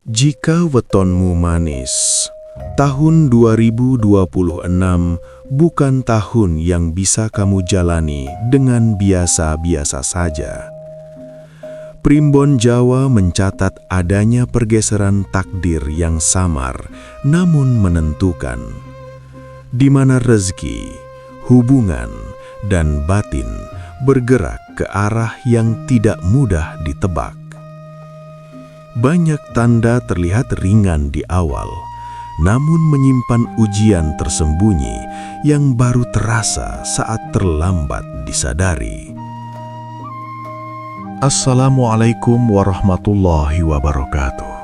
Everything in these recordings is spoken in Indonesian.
Jika wetonmu manis, tahun 2026 bukan tahun yang bisa kamu jalani dengan biasa-biasa saja. Primbon Jawa mencatat adanya pergeseran takdir yang samar namun menentukan, di mana rezeki, hubungan, dan batin bergerak ke arah yang tidak mudah ditebak. Banyak tanda terlihat ringan di awal, namun menyimpan ujian tersembunyi yang baru terasa saat terlambat disadari. Assalamualaikum warahmatullahi wabarakatuh.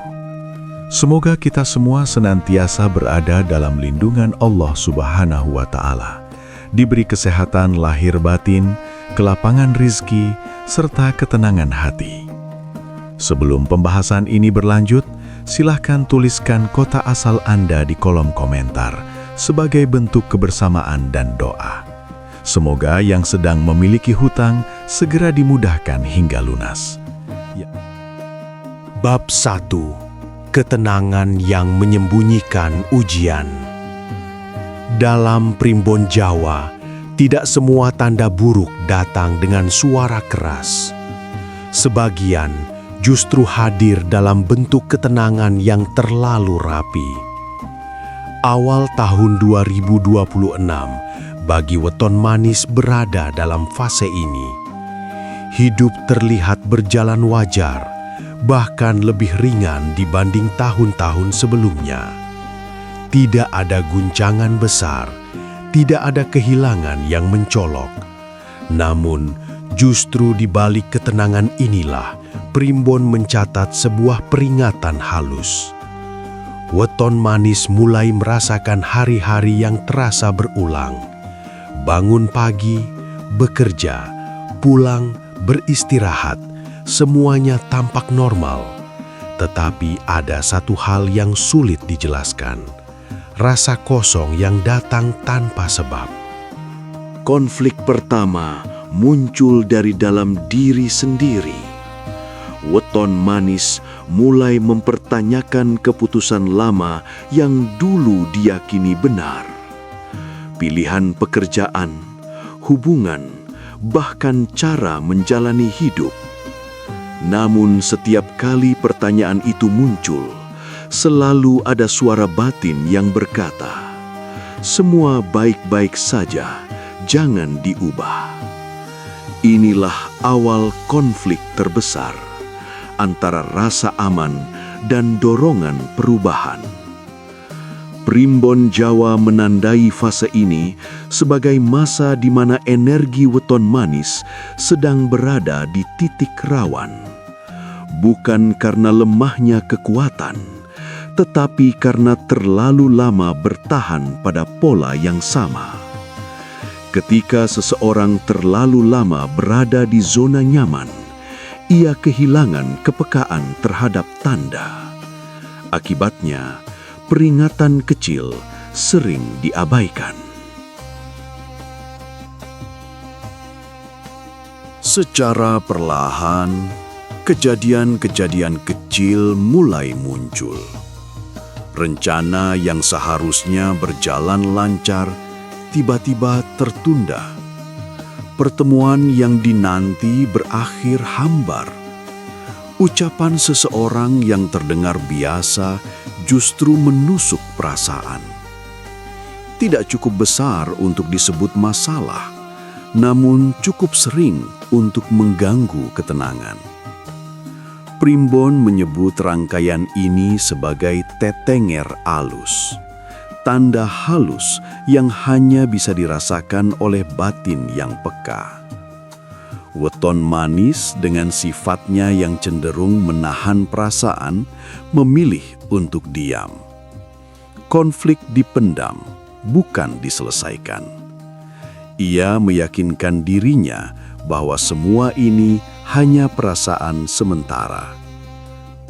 Semoga kita semua senantiasa berada dalam lindungan Allah Subhanahu wa Ta'ala, diberi kesehatan lahir batin, kelapangan rizki, serta ketenangan hati. Sebelum pembahasan ini berlanjut, silahkan tuliskan kota asal Anda di kolom komentar sebagai bentuk kebersamaan dan doa. Semoga yang sedang memiliki hutang segera dimudahkan hingga lunas. Bab 1. Ketenangan yang menyembunyikan ujian. Dalam primbon Jawa, tidak semua tanda buruk datang dengan suara keras. Sebagian justru hadir dalam bentuk ketenangan yang terlalu rapi. Awal tahun 2026 bagi weton manis berada dalam fase ini. Hidup terlihat berjalan wajar, bahkan lebih ringan dibanding tahun-tahun sebelumnya. Tidak ada guncangan besar, tidak ada kehilangan yang mencolok. Namun, justru di balik ketenangan inilah Primbon mencatat sebuah peringatan halus. Weton manis mulai merasakan hari-hari yang terasa berulang. Bangun pagi, bekerja, pulang, beristirahat, semuanya tampak normal. Tetapi ada satu hal yang sulit dijelaskan. Rasa kosong yang datang tanpa sebab. Konflik pertama muncul dari dalam diri sendiri. Weton manis mulai mempertanyakan keputusan lama yang dulu diyakini benar. Pilihan pekerjaan, hubungan, bahkan cara menjalani hidup. Namun setiap kali pertanyaan itu muncul, selalu ada suara batin yang berkata, "Semua baik-baik saja, jangan diubah." Inilah awal konflik terbesar antara rasa aman dan dorongan perubahan. Primbon Jawa menandai fase ini sebagai masa di mana energi weton manis sedang berada di titik rawan. Bukan karena lemahnya kekuatan, tetapi karena terlalu lama bertahan pada pola yang sama. Ketika seseorang terlalu lama berada di zona nyaman, ia kehilangan kepekaan terhadap tanda. Akibatnya, peringatan kecil sering diabaikan. Secara perlahan, kejadian-kejadian kecil mulai muncul. Rencana yang seharusnya berjalan lancar tiba-tiba tertunda. Pertemuan yang dinanti berakhir hambar. Ucapan seseorang yang terdengar biasa justru menusuk perasaan. Tidak cukup besar untuk disebut masalah, namun cukup sering untuk mengganggu ketenangan. Primbon menyebut rangkaian ini sebagai tetenger alus. Tanda halus yang hanya bisa dirasakan oleh batin yang peka. Weton manis dengan sifatnya yang cenderung menahan perasaan, memilih untuk diam. Konflik dipendam, bukan diselesaikan. Ia meyakinkan dirinya bahwa semua ini hanya perasaan sementara.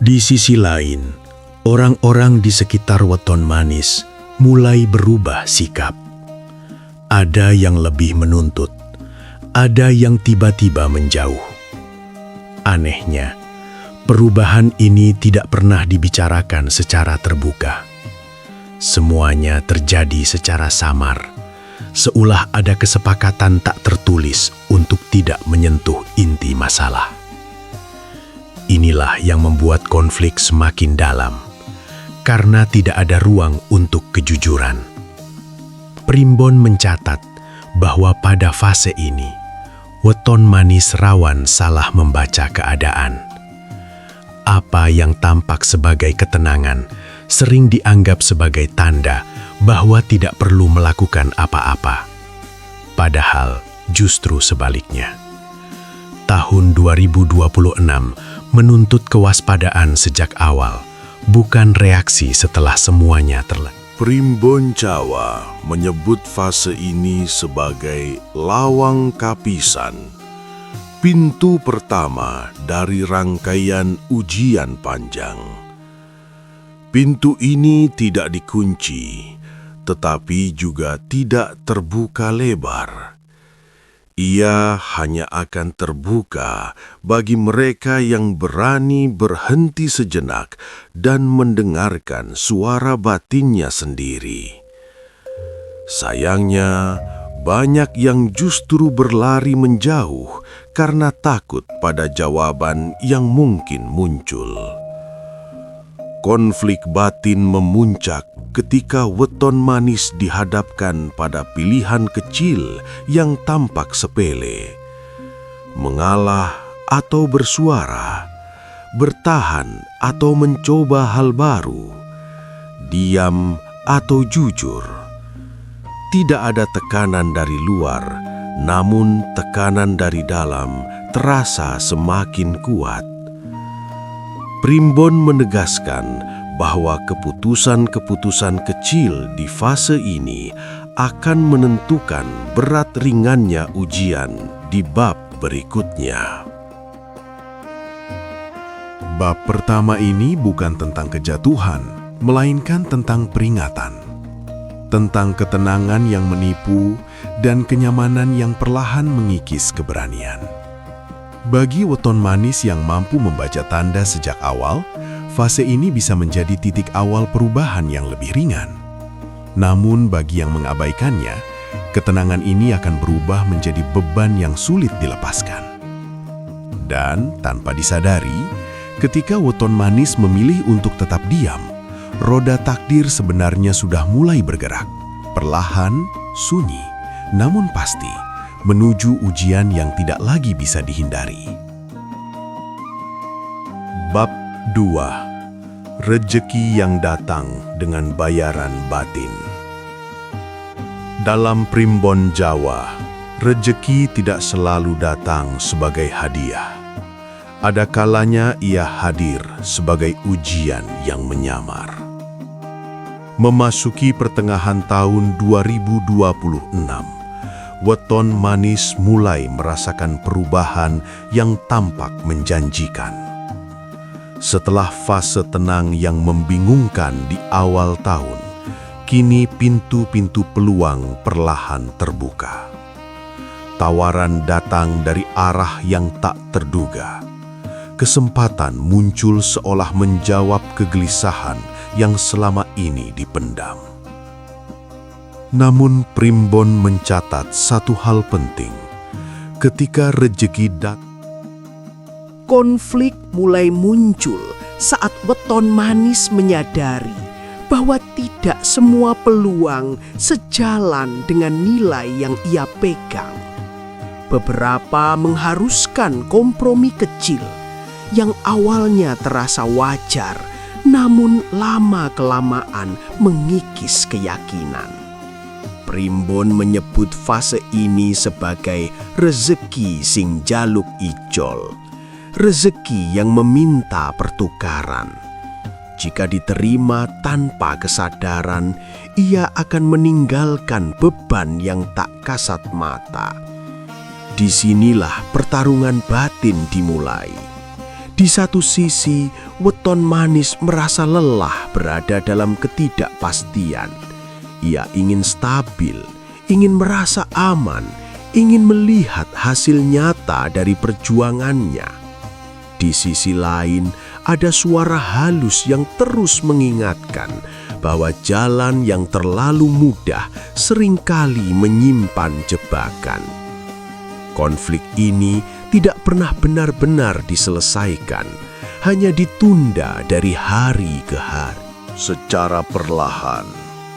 Di sisi lain, orang-orang di sekitar weton manis mulai berubah sikap. Ada yang lebih menuntut, ada yang tiba-tiba menjauh. Anehnya, Perubahan ini tidak pernah dibicarakan secara terbuka. Semuanya terjadi secara samar, seolah ada kesepakatan tak tertulis untuk tidak menyentuh inti masalah. Inilah yang membuat konflik semakin dalam, karena tidak ada ruang untuk kejujuran. Primbon mencatat bahwa pada fase ini, weton manis rawan salah membaca keadaan. Apa yang tampak sebagai ketenangan sering dianggap sebagai tanda bahwa tidak perlu melakukan apa-apa. Padahal justru sebaliknya. Tahun 2026 menuntut kewaspadaan sejak awal, bukan reaksi setelah semuanya terlalu. Primbon Jawa menyebut fase ini sebagai lawang kapisan, pintu pertama dari rangkaian ujian panjang. Pintu ini tidak dikunci, tetapi juga tidak terbuka lebar. Ia hanya akan terbuka bagi mereka yang berani berhenti sejenak dan mendengarkan suara batinnya sendiri. Sayangnya, banyak yang justru berlari menjauh karena takut pada jawaban yang mungkin muncul. Konflik batin memuncak ketika weton manis dihadapkan pada pilihan kecil yang tampak sepele. Mengalah atau bersuara, bertahan atau mencoba hal baru, diam atau jujur. Tidak ada tekanan dari luar, namun tekanan dari dalam terasa semakin kuat. Primbon menegaskan bahwa keputusan-keputusan kecil di fase ini akan menentukan berat ringannya ujian di bab berikutnya. Bab pertama ini bukan tentang kejatuhan, melainkan tentang peringatan. Tentang ketenangan yang menipu dan kenyamanan yang perlahan mengikis keberanian. Bagi weton manis yang mampu membaca tanda sejak awal, fase ini bisa menjadi titik awal perubahan yang lebih ringan. Namun bagi yang mengabaikannya, ketenangan ini akan berubah menjadi beban yang sulit dilepaskan. Dan tanpa disadari, ketika weton manis memilih untuk tetap diam, roda takdir sebenarnya sudah mulai bergerak, perlahan, sunyi, namun pasti, menuju ujian yang tidak lagi bisa dihindari. Bab 2. Rejeki yang datang dengan bayaran batin. Dalam primbon Jawa, rejeki tidak selalu datang sebagai hadiah. Ada kalanya ia hadir sebagai ujian yang menyamar. Memasuki pertengahan tahun 2026, weton manis mulai merasakan perubahan yang tampak menjanjikan. Setelah fase tenang yang membingungkan di awal tahun, kini pintu-pintu peluang perlahan terbuka. Tawaran datang dari arah yang tak terduga. Kesempatan muncul seolah menjawab kegelisahan yang selama ini dipendam. Namun primbon mencatat satu hal penting. Ketika rejeki datang, konflik mulai muncul saat weton manis menyadari bahwa tidak semua peluang sejalan dengan nilai yang ia pegang. Beberapa mengharuskan kompromi kecil yang awalnya terasa wajar, namun lama-kelamaan mengikis keyakinan. Primbon menyebut fase ini sebagai rezeki sing jaluk icol, rezeki yang meminta pertukaran. Jika diterima tanpa kesadaran, ia akan meninggalkan beban yang tak kasat mata. Disinilah pertarungan batin dimulai. Di satu sisi, weton manis merasa lelah berada dalam ketidakpastian. Ia ingin stabil, ingin merasa aman, ingin melihat hasil nyata dari perjuangannya. Di sisi lain, ada suara halus yang terus mengingatkan bahwa jalan yang terlalu mudah seringkali menyimpan jebakan. Konflik ini tidak pernah benar-benar diselesaikan, hanya ditunda dari hari ke hari. Secara perlahan,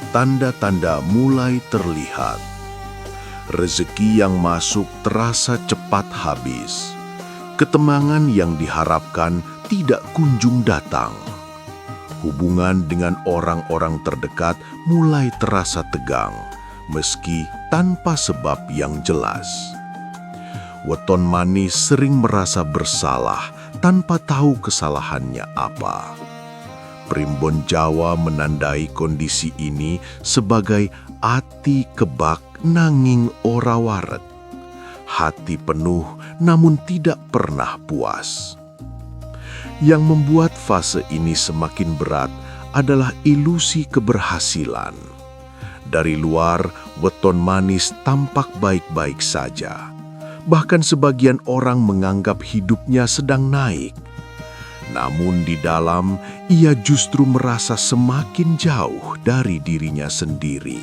tanda-tanda mulai terlihat. Rezeki yang masuk terasa cepat habis. Ketenangan yang diharapkan tidak kunjung datang. Hubungan dengan orang-orang terdekat mulai terasa tegang, meski tanpa sebab yang jelas. Weton Manis sering merasa bersalah tanpa tahu kesalahannya apa. Primbon Jawa menandai kondisi ini sebagai ati kebak nanging ora waret. Hati penuh namun tidak pernah puas. Yang membuat fase ini semakin berat adalah ilusi keberhasilan. Dari luar, Weton Manis tampak baik-baik saja. Bahkan sebagian orang menganggap hidupnya sedang naik. Namun di dalam, ia justru merasa semakin jauh dari dirinya sendiri.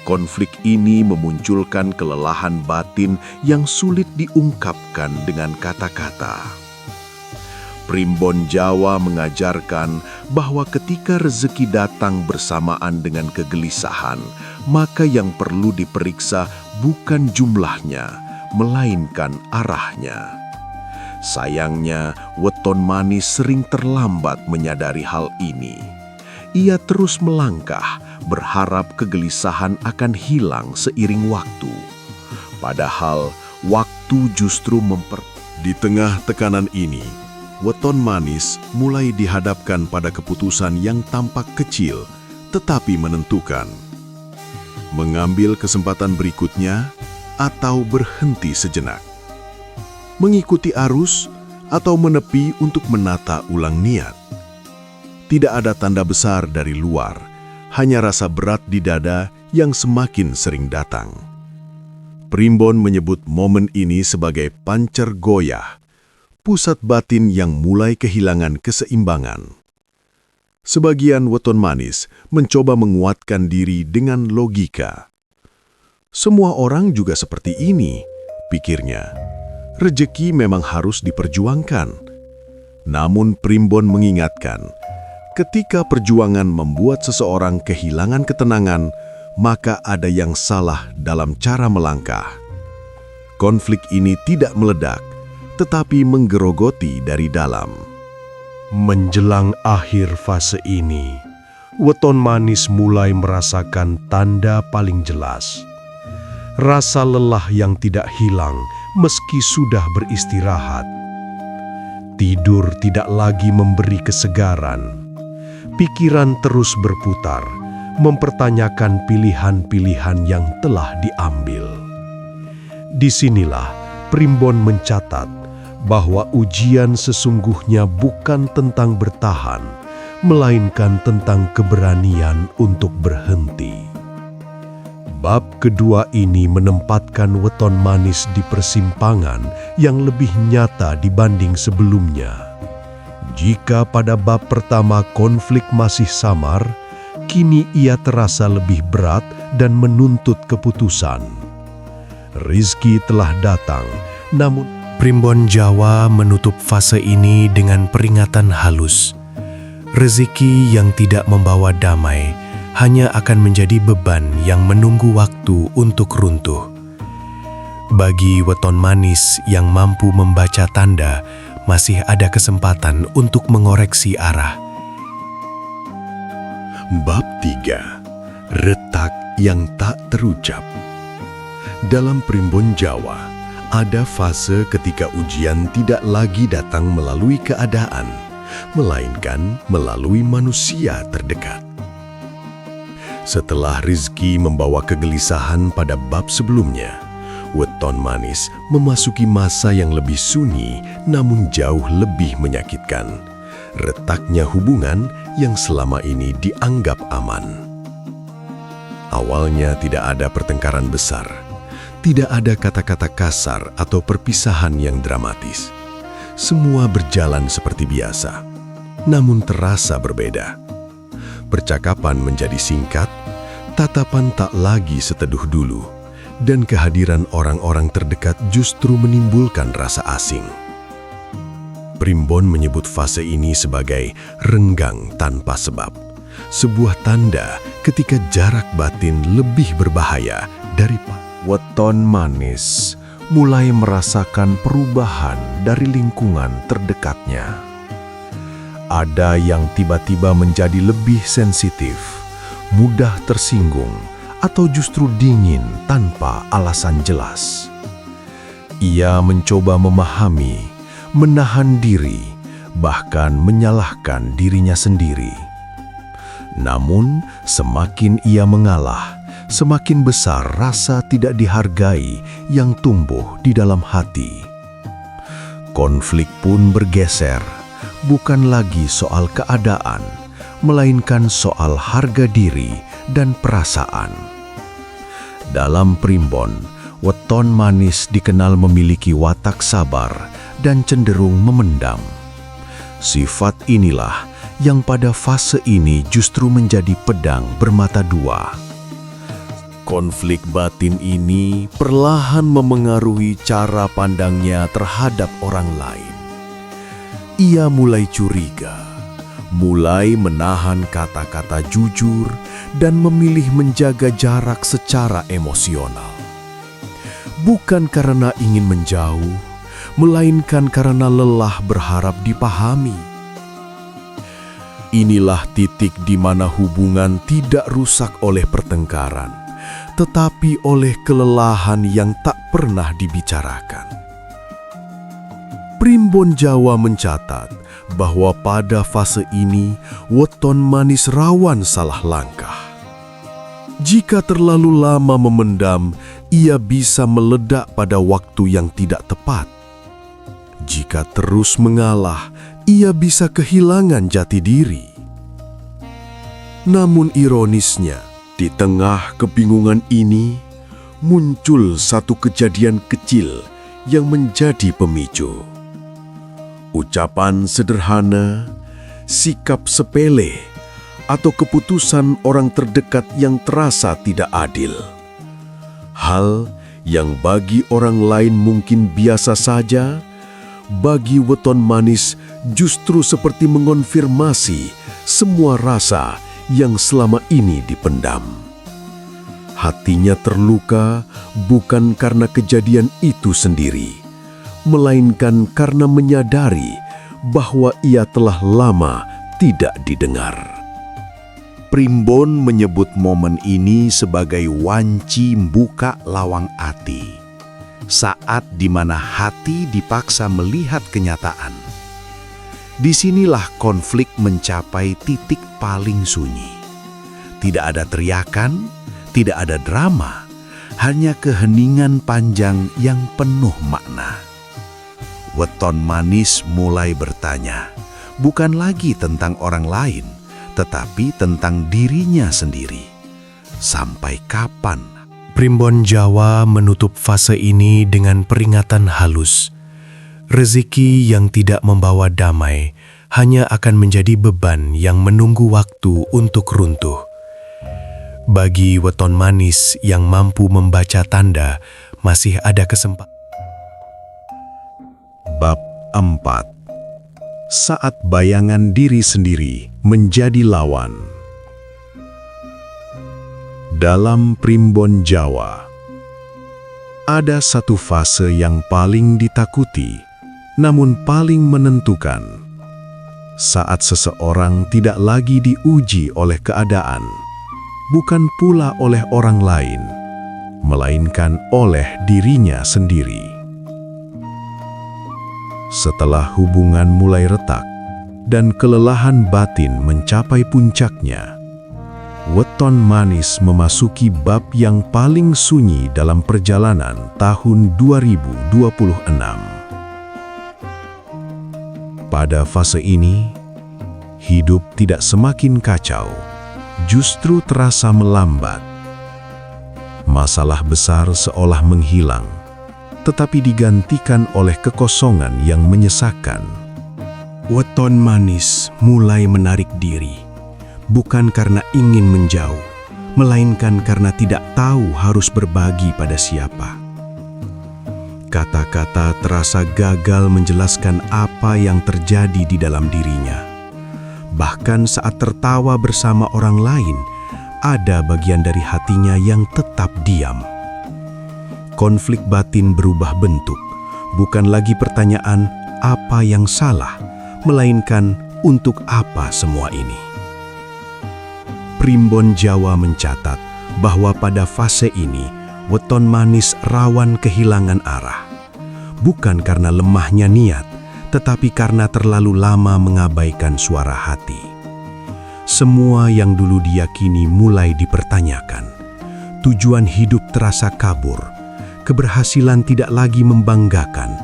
Konflik ini memunculkan kelelahan batin yang sulit diungkapkan dengan kata-kata. Primbon Jawa mengajarkan bahwa ketika rezeki datang bersamaan dengan kegelisahan, maka yang perlu diperiksa bukan jumlahnya, melainkan arahnya. Sayangnya, Weton Manis sering terlambat menyadari hal ini. Ia terus melangkah, berharap kegelisahan akan hilang seiring waktu. Padahal, waktu justru Di tengah tekanan ini, Weton Manis mulai dihadapkan pada keputusan yang tampak kecil, tetapi menentukan. Mengambil kesempatan berikutnya, atau berhenti sejenak. Mengikuti arus, atau menepi untuk menata ulang niat. Tidak ada tanda besar dari luar, hanya rasa berat di dada yang semakin sering datang. Primbon menyebut momen ini sebagai pancer goyah, pusat batin yang mulai kehilangan keseimbangan. Sebagian Weton Manis mencoba menguatkan diri dengan logika. Semua orang juga seperti ini, pikirnya. Rezeki memang harus diperjuangkan. Namun Primbon mengingatkan, ketika perjuangan membuat seseorang kehilangan ketenangan, maka ada yang salah dalam cara melangkah. Konflik ini tidak meledak, tetapi menggerogoti dari dalam. Menjelang akhir fase ini, Weton Manis mulai merasakan tanda paling jelas. Rasa lelah yang tidak hilang meski sudah beristirahat. Tidur tidak lagi memberi kesegaran. Pikiran terus berputar, mempertanyakan pilihan-pilihan yang telah diambil. Disinilah Primbon mencatat bahwa ujian sesungguhnya bukan tentang bertahan, melainkan tentang keberanian untuk berhenti. Bab kedua ini menempatkan Weton Manis di persimpangan yang lebih nyata dibanding sebelumnya. Jika pada bab pertama konflik masih samar, kini ia terasa lebih berat dan menuntut keputusan. Rizki telah datang, namun Primbon Jawa menutup fase ini dengan peringatan halus. Rezeki yang tidak membawa damai hanya akan menjadi beban yang menunggu waktu untuk runtuh. Bagi Weton Manis yang mampu membaca tanda, masih ada kesempatan untuk mengoreksi arah. Bab 3. Retak yang tak terucap. Dalam Primbon Jawa, ada fase ketika ujian tidak lagi datang melalui keadaan, melainkan melalui manusia terdekat. Setelah Rizki membawa kegelisahan pada bab sebelumnya, Weton Manis memasuki masa yang lebih sunyi namun jauh lebih menyakitkan. Retaknya hubungan yang selama ini dianggap aman. Awalnya tidak ada pertengkaran besar, tidak ada kata-kata kasar atau perpisahan yang dramatis. Semua berjalan seperti biasa, namun terasa berbeda. Percakapan menjadi singkat, tatapan tak lagi seteduh dulu, dan kehadiran orang-orang terdekat justru menimbulkan rasa asing. Primbon menyebut fase ini sebagai renggang tanpa sebab, sebuah tanda ketika jarak batin lebih berbahaya daripada. Weton Manis mulai merasakan perubahan dari lingkungan terdekatnya. Ada yang tiba-tiba menjadi lebih sensitif, mudah tersinggung, atau justru dingin tanpa alasan jelas. Ia mencoba memahami, menahan diri, bahkan menyalahkan dirinya sendiri. Namun, semakin ia mengalah, semakin besar rasa tidak dihargai yang tumbuh di dalam hati. Konflik pun bergeser, bukan lagi soal keadaan, melainkan soal harga diri dan perasaan. Dalam Primbon, Weton Manis dikenal memiliki watak sabar dan cenderung memendam. Sifat inilah yang pada fase ini justru menjadi pedang bermata dua. Konflik batin ini perlahan memengaruhi cara pandangnya terhadap orang lain. Ia mulai curiga, mulai menahan kata-kata jujur, dan memilih menjaga jarak secara emosional. Bukan karena ingin menjauh, melainkan karena lelah berharap dipahami. Inilah titik di mana hubungan tidak rusak oleh pertengkaran, tetapi oleh kelelahan yang tak pernah dibicarakan. Primbon Jawa mencatat bahwa pada fase ini Weton Manis rawan salah langkah. Jika terlalu lama memendam, ia bisa meledak pada waktu yang tidak tepat. Jika terus mengalah, ia bisa kehilangan jati diri. Namun ironisnya, di tengah kebingungan ini, muncul satu kejadian kecil yang menjadi pemicu. Ucapan sederhana, sikap sepele, atau keputusan orang terdekat yang terasa tidak adil. Hal yang bagi orang lain mungkin biasa saja, bagi Weton Manis justru seperti mengonfirmasi semua rasa yang selama ini dipendam. Hatinya terluka bukan karena kejadian itu sendiri, melainkan karena menyadari bahwa ia telah lama tidak didengar. Primbon menyebut momen ini sebagai wanci buka lawang ati, saat di mana hati dipaksa melihat kenyataan. Disinilah konflik mencapai titik paling sunyi. Tidak ada teriakan, tidak ada drama, hanya keheningan panjang yang penuh makna. Weton Manis mulai bertanya, bukan lagi tentang orang lain, tetapi tentang dirinya sendiri. Sampai kapan? Primbon Jawa menutup fase ini dengan peringatan halus. Rezeki yang tidak membawa damai hanya akan menjadi beban yang menunggu waktu untuk runtuh. Bagi Weton Manis yang mampu membaca tanda, masih ada kesempatan. Bab 4. Saat bayangan diri sendiri menjadi lawan. Dalam Primbon Jawa, ada satu fase yang paling ditakuti, namun paling menentukan. Saat seseorang tidak lagi diuji oleh keadaan, bukan pula oleh orang lain, melainkan oleh dirinya sendiri. Setelah hubungan mulai retak dan kelelahan batin mencapai puncaknya, Weton Manis memasuki bab yang paling sunyi dalam perjalanan tahun 2026. Pada fase ini, hidup tidak semakin kacau, justru terasa melambat. Masalah besar seolah menghilang, tetapi digantikan oleh kekosongan yang menyesakkan. Weton Manis mulai menarik diri, bukan karena ingin menjauh, melainkan karena tidak tahu harus berbagi pada siapa. Kata-kata terasa gagal menjelaskan apa yang terjadi di dalam dirinya. Bahkan saat tertawa bersama orang lain, ada bagian dari hatinya yang tetap diam. Konflik batin berubah bentuk, bukan lagi pertanyaan apa yang salah, melainkan untuk apa semua ini. Primbon Jawa mencatat bahwa pada fase ini, Weton Manis rawan kehilangan arah. Bukan karena lemahnya niat, tetapi karena terlalu lama mengabaikan suara hati. Semua yang dulu diyakini mulai dipertanyakan. Tujuan hidup terasa kabur. Keberhasilan tidak lagi membanggakan.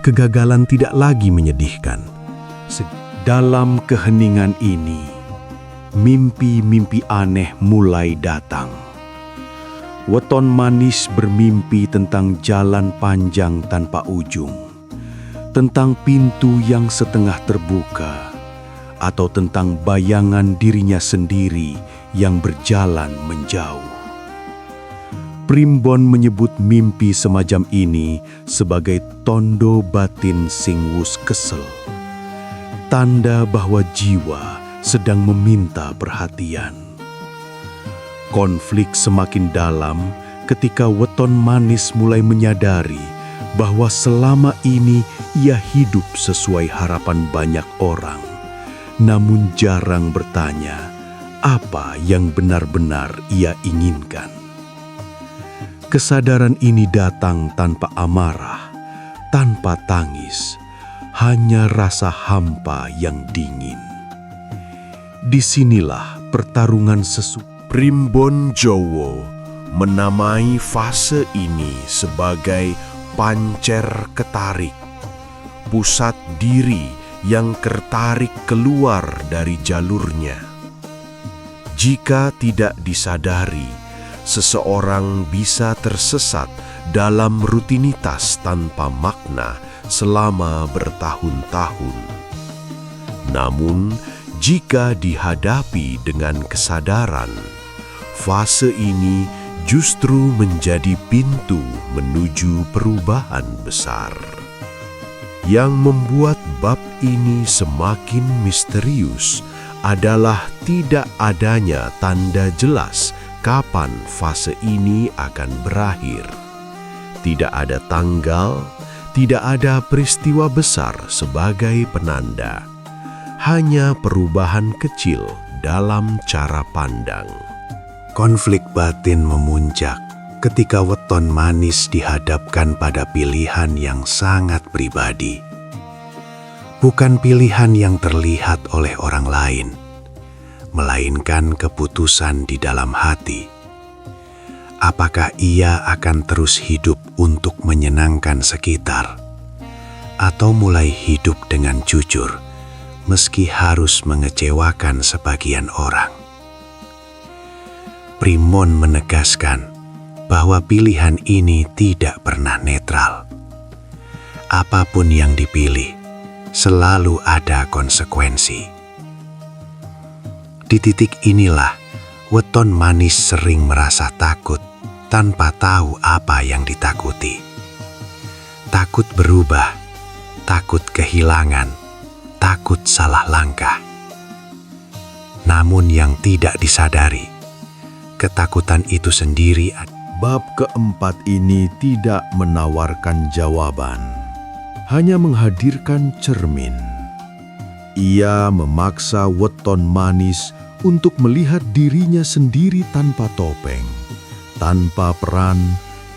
Kegagalan tidak lagi menyedihkan. Dalam keheningan ini, mimpi-mimpi aneh mulai datang. Weton Manis bermimpi tentang jalan panjang tanpa ujung, tentang pintu yang setengah terbuka, atau tentang bayangan dirinya sendiri yang berjalan menjauh. Primbon menyebut mimpi semacam ini sebagai tondo batin sing wus kesel, tanda bahwa jiwa sedang meminta perhatian. Konflik semakin dalam ketika Weton Manis mulai menyadari bahwa selama ini ia hidup sesuai harapan banyak orang, namun jarang bertanya apa yang benar-benar ia inginkan. Kesadaran ini datang tanpa amarah, tanpa tangis, hanya rasa hampa yang dingin. Disinilah pertarungan sesungguhnya. Primbon Jowo menamai fase ini sebagai pancer ketarik, pusat diri yang tertarik keluar dari jalurnya. Jika tidak disadari, seseorang bisa tersesat dalam rutinitas tanpa makna selama bertahun-tahun. Namun, jika dihadapi dengan kesadaran, fase ini justru menjadi pintu menuju perubahan besar. Yang membuat bab ini semakin misterius adalah tidak adanya tanda jelas kapan fase ini akan berakhir. Tidak ada tanggal, tidak ada peristiwa besar sebagai penanda. Hanya perubahan kecil dalam cara pandang. Konflik batin memuncak ketika Weton Manis dihadapkan pada pilihan yang sangat pribadi. Bukan pilihan yang terlihat oleh orang lain, melainkan keputusan di dalam hati. Apakah ia akan terus hidup untuk menyenangkan sekitar, atau mulai hidup dengan jujur, meski harus mengecewakan sebagian orang? Primbon menegaskan bahwa pilihan ini tidak pernah netral. Apapun yang dipilih, selalu ada konsekuensi. Di titik inilah, Weton Manis sering merasa takut tanpa tahu apa yang ditakuti. Takut berubah, takut kehilangan, takut salah langkah. Namun yang tidak disadari, ketakutan itu sendiri. Bab keempat ini tidak menawarkan jawaban, hanya menghadirkan cermin. Ia memaksa Weton Manis untuk melihat dirinya sendiri tanpa topeng, tanpa peran,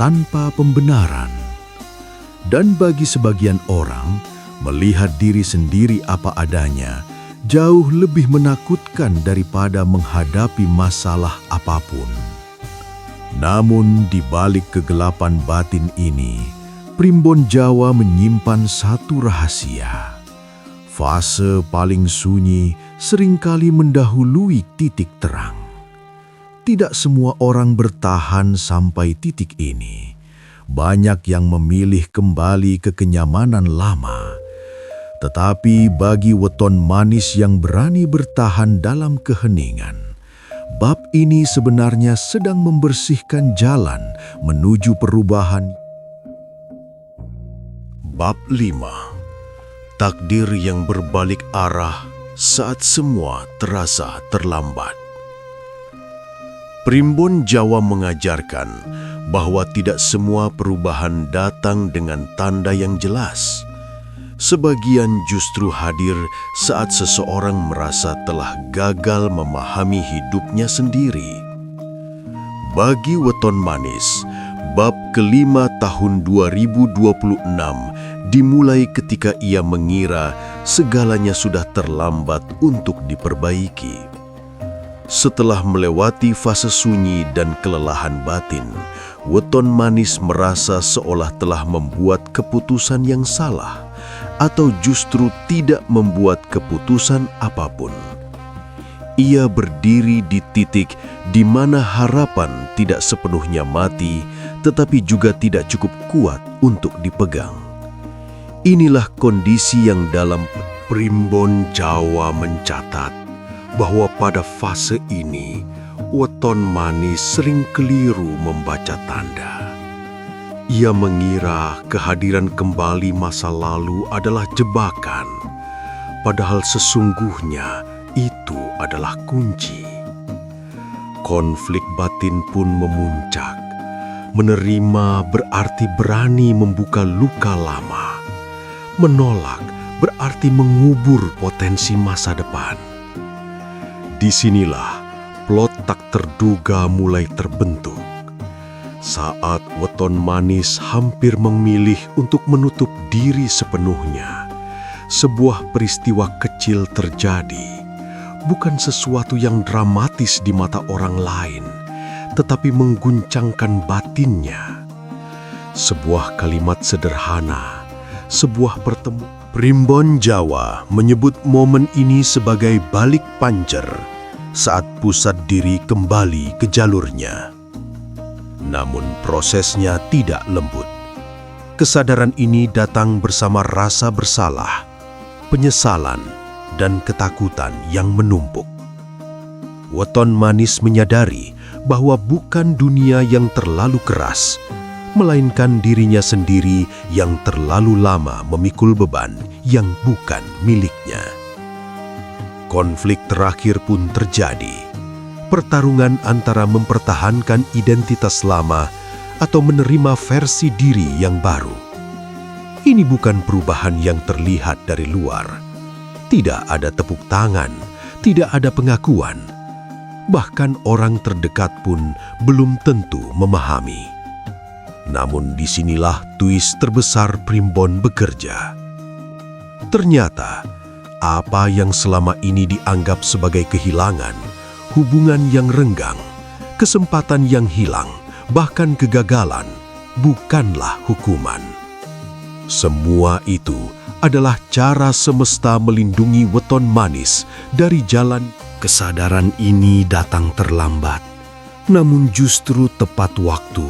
tanpa pembenaran. Dan bagi sebagian orang, melihat diri sendiri apa adanya jauh lebih menakutkan daripada menghadapi masalah apapun. Namun di balik kegelapan batin ini, Primbon Jawa menyimpan satu rahasia. Fase paling sunyi seringkali mendahului titik terang. Tidak semua orang bertahan sampai titik ini. banyak yang memilih kembali ke kenyamanan lama. Tetapi bagi weton manis yang berani bertahan dalam keheningan, bab ini sebenarnya sedang membersihkan jalan menuju perubahan. Bab 5. Takdir yang berbalik arah saat semua terasa terlambat. Primbon Jawa mengajarkan bahwa tidak semua perubahan datang dengan tanda yang jelas. Sebagian justru hadir saat seseorang merasa telah gagal memahami hidupnya sendiri. Bagi weton manis, bab kelima tahun 2026 dimulai ketika ia mengira segalanya sudah terlambat untuk diperbaiki. Setelah melewati fase sunyi dan kelelahan batin, weton manis merasa seolah telah membuat keputusan yang salah atau justru tidak membuat keputusan apapun. Ia berdiri di titik di mana harapan tidak sepenuhnya mati, tetapi juga tidak cukup kuat untuk dipegang. Inilah kondisi yang dalam Primbon Jawa mencatat bahwa pada fase ini, weton manis sering keliru membaca tanda. Ia mengira kehadiran kembali masa lalu adalah jebakan, padahal sesungguhnya itu adalah kunci. Konflik batin pun memuncak. Menerima berarti berani membuka luka lama. Menolak berarti mengubur potensi masa depan. Disinilah plot tak terduga mulai terbentuk. Saat weton manis hampir memilih untuk menutup diri sepenuhnya, sebuah peristiwa kecil terjadi. Bukan sesuatu yang dramatis di mata orang lain, tetapi mengguncangkan batinnya. Sebuah kalimat sederhana, sebuah pertemuan. Primbon Jawa menyebut momen ini sebagai balik pancer saat pusat diri kembali ke jalurnya. Namun prosesnya tidak lembut. Kesadaran ini datang bersama rasa bersalah, penyesalan, dan ketakutan yang menumpuk. Weton manis menyadari bahwa bukan dunia yang terlalu keras, melainkan dirinya sendiri yang terlalu lama memikul beban yang bukan miliknya. Konflik terakhir pun terjadi. Pertarungan antara mempertahankan identitas lama atau menerima versi diri yang baru. Ini bukan perubahan yang terlihat dari luar. Tidak ada tepuk tangan, tidak ada pengakuan. Bahkan orang terdekat pun belum tentu memahami. Namun disinilah twist terbesar Primbon bekerja. Ternyata, apa yang selama ini dianggap sebagai kehilangan, hubungan yang renggang, kesempatan yang hilang, bahkan kegagalan, bukanlah hukuman. Semua itu adalah cara semesta melindungi weton manis dari jalan. Kesadaran ini datang terlambat, namun justru tepat waktu.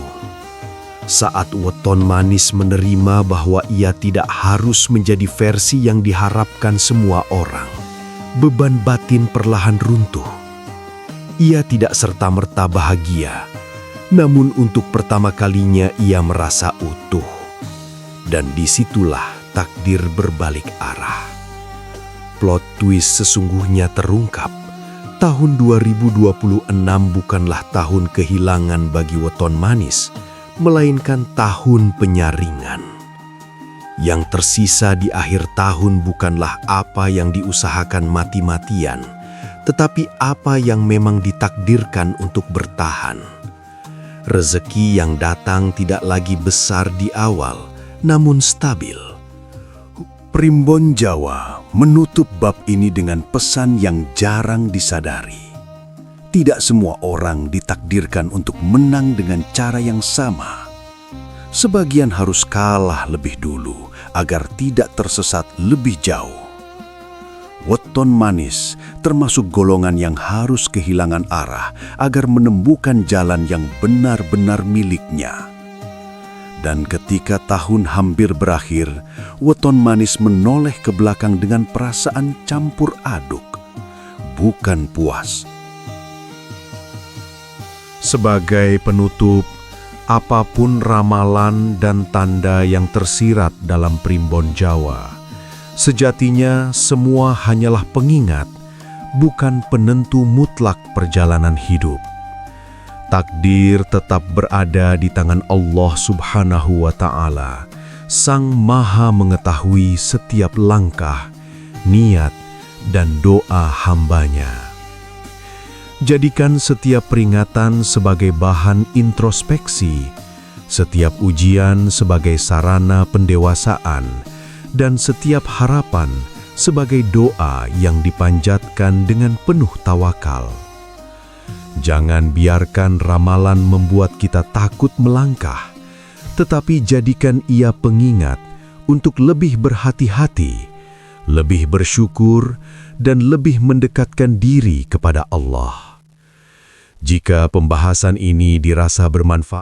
Saat weton manis menerima bahwa ia tidak harus menjadi versi yang diharapkan semua orang, beban batin perlahan runtuh. Ia tidak serta-merta bahagia, namun untuk pertama kalinya ia merasa utuh. Dan disitulah takdir berbalik arah. Plot twist sesungguhnya terungkap. Tahun 2026 bukanlah tahun kehilangan bagi weton manis, melainkan tahun penyaringan. Yang tersisa di akhir tahun bukanlah apa yang diusahakan mati-matian, tetapi apa yang memang ditakdirkan untuk bertahan. Rezeki yang datang tidak lagi besar di awal, namun stabil. Primbon Jawa menutup bab ini dengan pesan yang jarang disadari. Tidak semua orang ditakdirkan untuk menang dengan cara yang sama. Sebagian harus kalah lebih dulu agar tidak tersesat lebih jauh. Weton manis termasuk golongan yang harus kehilangan arah agar menemukan jalan yang benar-benar miliknya. Dan ketika tahun hampir berakhir, weton manis menoleh ke belakang dengan perasaan campur aduk, bukan puas. Sebagai penutup, apapun ramalan dan tanda yang tersirat dalam primbon Jawa, sejatinya semua hanyalah pengingat, bukan penentu mutlak perjalanan hidup. Takdir tetap berada di tangan Allah Subhanahu wa Ta'ala, Sang Maha mengetahui setiap langkah, niat, dan doa hambanya. Jadikan setiap peringatan sebagai bahan introspeksi, setiap ujian sebagai sarana pendewasaan, dan setiap harapan sebagai doa yang dipanjatkan dengan penuh tawakal. Jangan biarkan ramalan membuat kita takut melangkah, tetapi jadikan ia pengingat untuk lebih berhati-hati, lebih bersyukur, dan lebih mendekatkan diri kepada Allah. Jika pembahasan ini dirasa bermanfaat,